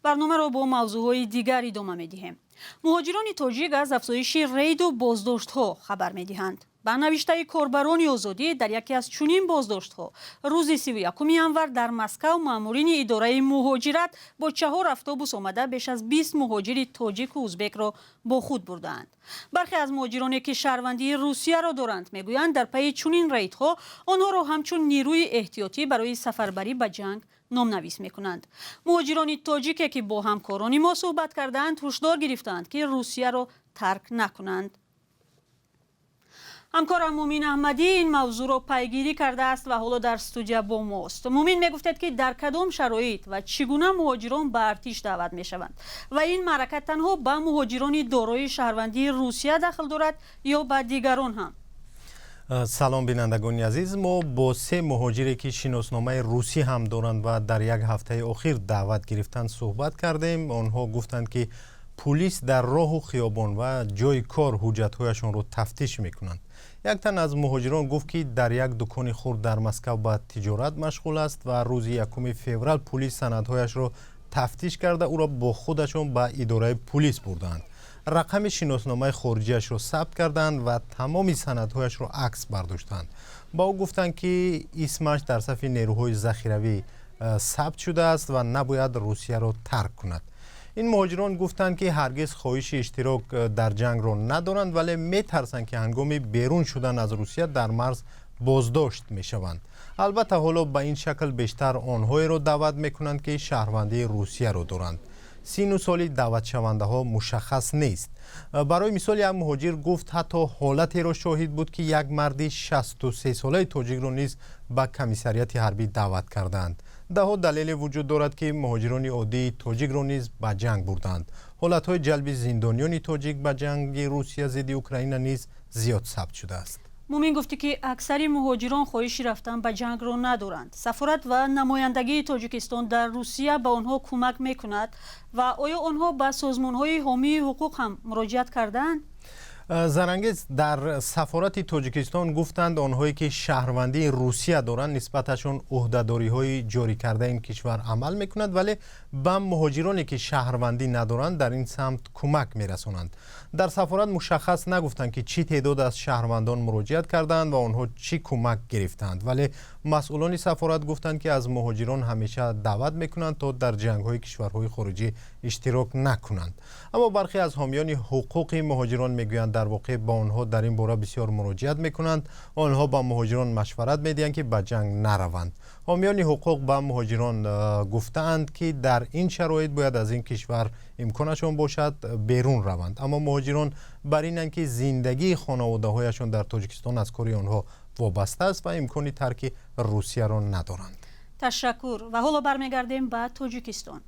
برنامه را با موضوعهای دیگر ادامه می‌دهیم. مهاجران تاجیک از افزایش رید و بازداشت‌ها خبر می‌دهند. با نوشته کاربران آزادی در یکی از چنین بازداشت‌ها روز 31 ینور در مسکو مامورین اداره مهاجرت با 4 اتوبوس آمده بیش از 20 مهاجر تاجیک و ازبک را با خود بردند. برخی از مهاجرانی که شهروندی روسیه را دارند میگویند در پی چنین ریدها آنها را همچون نیروی احتیاطی برای سفربری به جنگ نامنویس میکنند. مهاجران تاجیک که با همکاران ما صحبت کردند هشدار گرفتند که روسیه را ترک نکنند. همکارم مومین احمدی این موضوع را پیگیری کرده است و حالا در استودیو با ماست. مومین میگفتد که در کدام شرایط و چگونه مهاجران به ارتش دعوت میشوند و این معرکه تنها به مهاجران دارای شهروندی روسیه دخل دارد یا به دیگران هم؟ سلام بینندگان عزیز، ما با 3 مهاجری که شناسنامه روسی هم دارند و در یک هفته اخیر دعوت گرفتند صحبت کردیم. آنها گفتند که پلیس در راه و خیابان و جای کار حجت‌هایشان را تفتیش میکنند. یک تن از مهاجران گفت که در یک دکان خرد در مسکو به تجارت مشغول است و روز 1 فوریه پلیس سندهایش را تفتیش کرده او را با خودشان به اداره پلیس بردند. رقم شناسنامه خارجیش را ثبت کردند و تمام سندهایش را عکس برداشتند. با او گفتند که اسمش در صف نیروهای ذخیروی ثبت شده است و نباید روسیه را ترک کند. این مهاجران گفتند که هرگز خواهش اشتراک در جنگ را ندارند ولی میترسند که هنگام بیرون شدن از روسیه در مرز بازداشت میشوند. البته حالا به این شکل بیشتر آنهایی را دعوت میکنند که شهروندی روسیه را دارند. سین و سال دعوت شونده ها مشخص نیست. برای مثال یک مهاجر گفت حتی حالتی را شاهد بود که یک مرد 63 ساله تاجیک را نیز به کمیسریت حربی دعوت کردند. ده دلیل وجود دارد که مهاجران عادی تاجیک را نیز به جنگ بردند. حالت‌های جلب زندانیان تاجیک به جنگ روسیه ضد اوکراین نیز زیاد ثبت شده است. مومین گفتی که اکثر مهاجران خواهش رفتن به جنگ را ندارند. سفارت و نمایندگی تاجیکستان در روسیه به آنها کمک میکند و آیا آنها به سازمان‌های حامی حقوق هم مراجعت کردند؟ زرنگیز در سفارت تاجیکستان گفتند آنهایی که شهروندی روسیه دارند نسبتشون عهده‌داری‌های جاری کرده این کشور عمل میکند ولی به مهاجرانی که شهروندی ندارند در این سمت کمک میرسانند. در سفارت مشخص نگفتند که چی تعداد از شهروندان مراجعت کردند و آنها چی کمک گرفتند ولی مسئولان سفارت گفتند که از مهاجران همیشه دعوت میکنند تا در جنگ‌های کشورهای خارجی اشتراک نکنند. اما برخی از حامیان حقوق مهاجران میگویند در واقع با آنها در این باره بسیار مراجعت میکنند. آنها با مهاجران مشورت میدهند که به جنگ نروند. حامیان حقوق با مهاجران گفتند که در این شرایط باید از این کشور امکانشان باشد بیرون روند. اما مهاجران بر اینند که زندگی خانواده‌هایشان در تاجیکستان از کار آنها وابسته است و امکان ترک روسیه را ندارند. تشکر و حالا برمیگردیم به تاجیکستان.